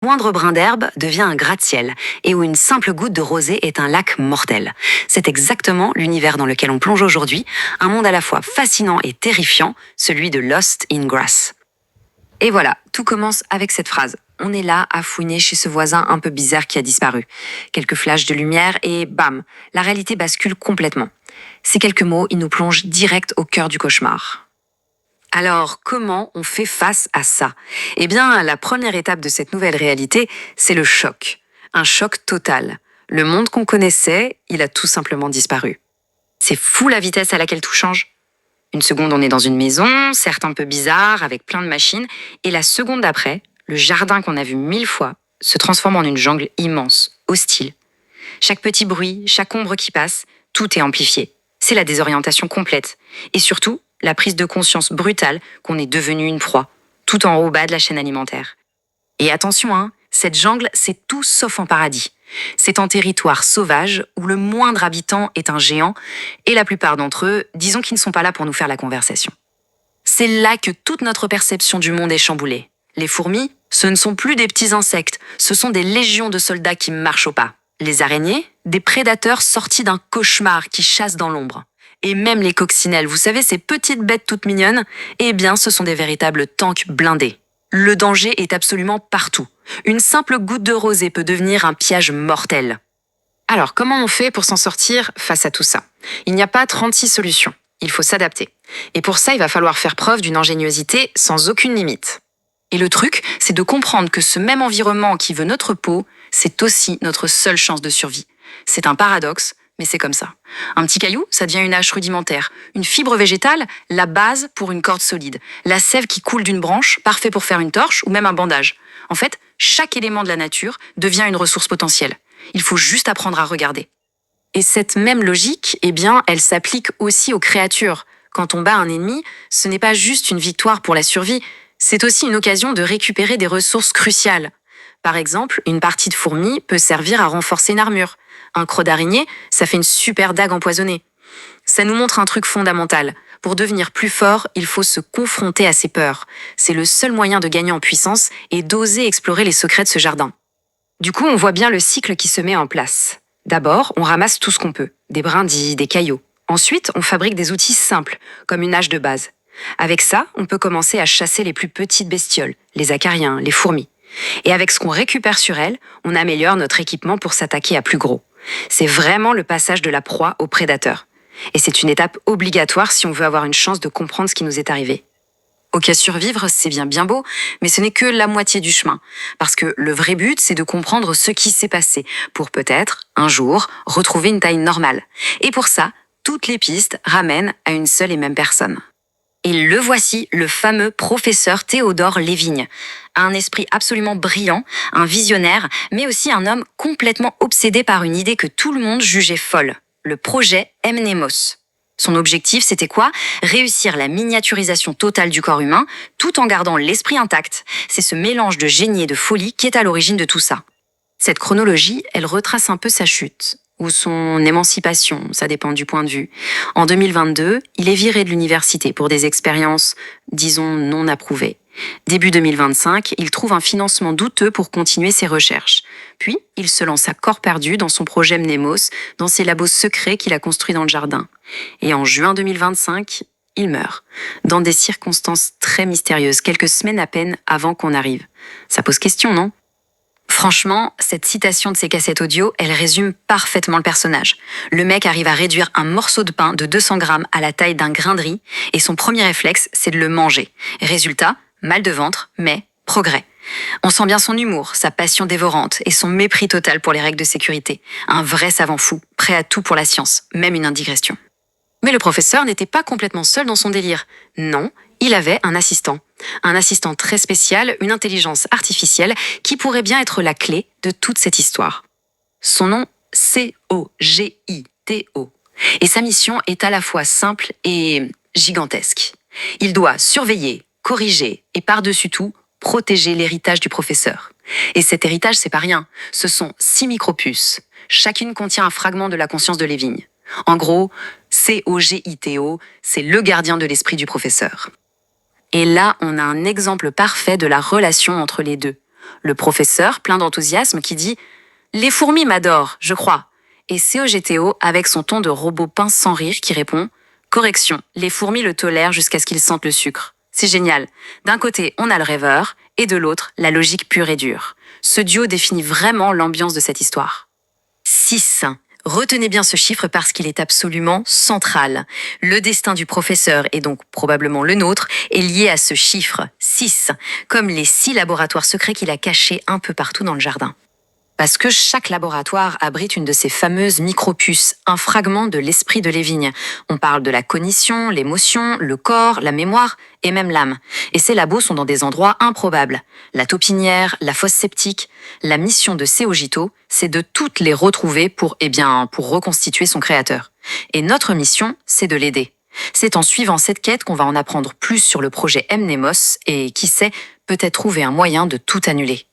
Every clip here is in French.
Moindre brin d'herbe devient un gratte-ciel et où une simple goutte de rosée est un lac mortel. C'est exactement l'univers dans lequel on plonge aujourd'hui, un monde à la fois fascinant et terrifiant, celui de Lost in Grass. Et voilà, tout commence avec cette phrase. On est là à fouiner chez ce voisin un peu bizarre qui a disparu. Quelques flashs de lumière et bam, la réalité bascule complètement. Ces quelques mots, ils nous plongent direct au cœur du cauchemar. Alors, comment on fait face à ça? Eh bien, la première étape de cette nouvelle réalité, c'est le choc. Un choc total. Le monde qu'on connaissait, il a tout simplement disparu. C'est fou la vitesse à laquelle tout change. Une seconde, on est dans une maison, certes un peu bizarre, avec plein de machines, et la seconde d'après, le jardin qu'on a vu 1000 fois se transforme en une jungle immense, hostile. Chaque petit bruit, chaque ombre qui passe, tout est amplifié. C'est la désorientation complète. Et surtout, la prise de conscience brutale qu'on est devenu une proie, tout en haut bas de la chaîne alimentaire. Et attention, cette jungle, c'est tout sauf en paradis. C'est en territoire sauvage où le moindre habitant est un géant et la plupart d'entre eux, disons qu'ils ne sont pas là pour nous faire la conversation. C'est là que toute notre perception du monde est chamboulée. Les fourmis, ce ne sont plus des petits insectes, ce sont des légions de soldats qui marchent au pas. Les araignées, des prédateurs sortis d'un cauchemar qui chassent dans l'ombre. Et même les coccinelles, vous savez, ces petites bêtes toutes mignonnes, eh bien, ce sont des véritables tanks blindés. Le danger est absolument partout. Une simple goutte de rosée peut devenir un piège mortel. Alors, comment on fait pour s'en sortir face à tout ça? Il n'y a pas 36 solutions. Il faut s'adapter. Et pour ça, il va falloir faire preuve d'une ingéniosité sans aucune limite. Et le truc, c'est de comprendre que ce même environnement qui veut notre peau, c'est aussi notre seule chance de survie. C'est un paradoxe, mais c'est comme ça. Un petit caillou, ça devient une hache rudimentaire. Une fibre végétale, la base pour une corde solide. La sève qui coule d'une branche, parfait pour faire une torche ou même un bandage. En fait, chaque élément de la nature devient une ressource potentielle. Il faut juste apprendre à regarder. Et cette même logique, eh bien, elle s'applique aussi aux créatures. Quand on bat un ennemi, ce n'est pas juste une victoire pour la survie, c'est aussi une occasion de récupérer des ressources cruciales. Par exemple, une partie de fourmi peut servir à renforcer une armure. Un croc d'araignée, ça fait une super dague empoisonnée. Ça nous montre un truc fondamental. Pour devenir plus fort, il faut se confronter à ses peurs. C'est le seul moyen de gagner en puissance et d'oser explorer les secrets de ce jardin. Du coup, on voit bien le cycle qui se met en place. D'abord, on ramasse tout ce qu'on peut, des brindilles, des cailloux. Ensuite, on fabrique des outils simples, comme une hache de base. Avec ça, on peut commencer à chasser les plus petites bestioles, les acariens, les fourmis. Et avec ce qu'on récupère sur elles, on améliore notre équipement pour s'attaquer à plus gros. C'est vraiment le passage de la proie au prédateur. Et c'est une étape obligatoire si on veut avoir une chance de comprendre ce qui nous est arrivé. Ok, survivre, c'est bien beau, mais ce n'est que la moitié du chemin. Parce que le vrai but, c'est de comprendre ce qui s'est passé, pour peut-être, un jour, retrouver une taille normale. Et pour ça, toutes les pistes ramènent à une seule et même personne. Et le voici, le fameux professeur Théodore Lévigne. Un esprit absolument brillant, un visionnaire, mais aussi un homme complètement obsédé par une idée que tout le monde jugeait folle. Le projet Mnemos. Son objectif, c'était quoi? Réussir la miniaturisation totale du corps humain, tout en gardant l'esprit intact. C'est ce mélange de génie et de folie qui est à l'origine de tout ça. Cette chronologie, elle retrace un peu sa chute, ou son émancipation, ça dépend du point de vue. En 2022, il est viré de l'université pour des expériences, disons, non approuvées. Début 2025, il trouve un financement douteux pour continuer ses recherches. Puis, il se lance à corps perdu dans son projet Mnemos, dans ses labos secrets qu'il a construits dans le jardin. Et en juin 2025, il meurt, dans des circonstances très mystérieuses, quelques semaines à peine avant qu'on arrive. Ça pose question, non? Franchement, cette citation de ses cassettes audio, elle résume parfaitement le personnage. Le mec arrive à réduire un morceau de pain de 200 grammes à la taille d'un grain de riz, et son premier réflexe, c'est de le manger. Résultat, mal de ventre, mais progrès. On sent bien son humour, sa passion dévorante et son mépris total pour les règles de sécurité. Un vrai savant fou, prêt à tout pour la science, même une indigression. Mais le professeur n'était pas complètement seul dans son délire. Non, il avait un assistant. Un assistant très spécial, une intelligence artificielle qui pourrait bien être la clé de toute cette histoire. Son nom, Cogito. Et sa mission est à la fois simple et gigantesque. Il doit surveiller, corriger et par-dessus tout, protéger l'héritage du professeur. Et cet héritage, c'est pas rien. Ce sont 6 micropuces. Chacune contient un fragment de la conscience de Lévigne. En gros, Cogito, c'est le gardien de l'esprit du professeur. Et là, on a un exemple parfait de la relation entre les deux. le professeur, plein d'enthousiasme, qui dit « Les fourmis m'adorent, je crois ». Et COGTO, avec son ton de robot pince sans rire, qui répond « Correction, les fourmis le tolèrent jusqu'à ce qu'ils sentent le sucre ». C'est génial. D'un côté, on a le rêveur, et de l'autre, la logique pure et dure. Ce duo définit vraiment l'ambiance de cette histoire. 6. Retenez bien ce chiffre parce qu'il est absolument central. Le destin du professeur, et donc probablement le nôtre, est lié à ce chiffre, 6, comme les 6 laboratoires secrets qu'il a cachés un peu partout dans le jardin. Parce que chaque laboratoire abrite une de ces fameuses micropuces, un fragment de l'esprit de Lévigne. On parle de la cognition, l'émotion, le corps, la mémoire et même l'âme. Et ces labos sont dans des endroits improbables. La taupinière, la fosse septique. La mission de COGTO, c'est de toutes les retrouver pour reconstituer son créateur. Et notre mission, c'est de l'aider. C'est en suivant cette quête qu'on va en apprendre plus sur le projet Mnemos et, qui sait, peut-être trouver un moyen de tout annuler.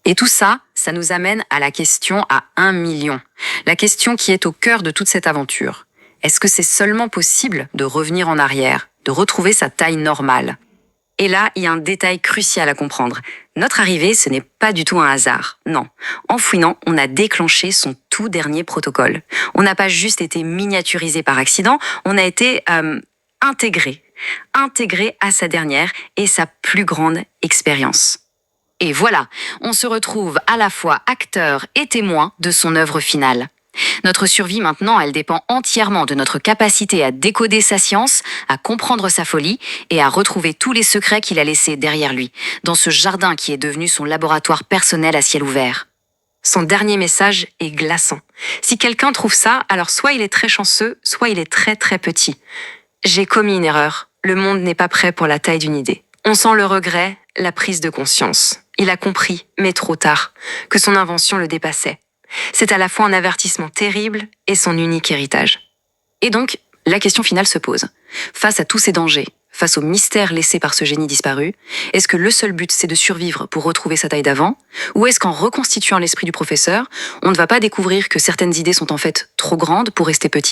Et tout ça, ça nous amène à la question à 1 million. La question qui est au cœur de toute cette aventure. Est-ce que c'est seulement possible de revenir en arrière, de retrouver sa taille normale ? Et là, il y a un détail crucial à comprendre. Notre arrivée, ce n'est pas du tout un hasard. Non. En fouinant, on a déclenché son tout dernier protocole. On n'a pas juste été miniaturisé par accident, on a été intégré à sa dernière et sa plus grande expérience. Et voilà, on se retrouve à la fois acteur et témoin de son œuvre finale. Notre survie maintenant, elle dépend entièrement de notre capacité à décoder sa science, à comprendre sa folie et à retrouver tous les secrets qu'il a laissés derrière lui, dans ce jardin qui est devenu son laboratoire personnel à ciel ouvert. Son dernier message est glaçant. Si quelqu'un trouve ça, alors soit il est très chanceux, soit il est très très petit. J'ai commis une erreur. Le monde n'est pas prêt pour la taille d'une idée. On sent le regret, la prise de conscience. Il a compris, mais trop tard, que son invention le dépassait. C'est à la fois un avertissement terrible et son unique héritage. Et donc, la question finale se pose. Face à tous ces dangers, face au mystère laissé par ce génie disparu, est-ce que le seul but c'est de survivre pour retrouver sa taille d'avant ? Ou est-ce qu'en reconstituant l'esprit du professeur, on ne va pas découvrir que certaines idées sont en fait trop grandes pour rester petites ?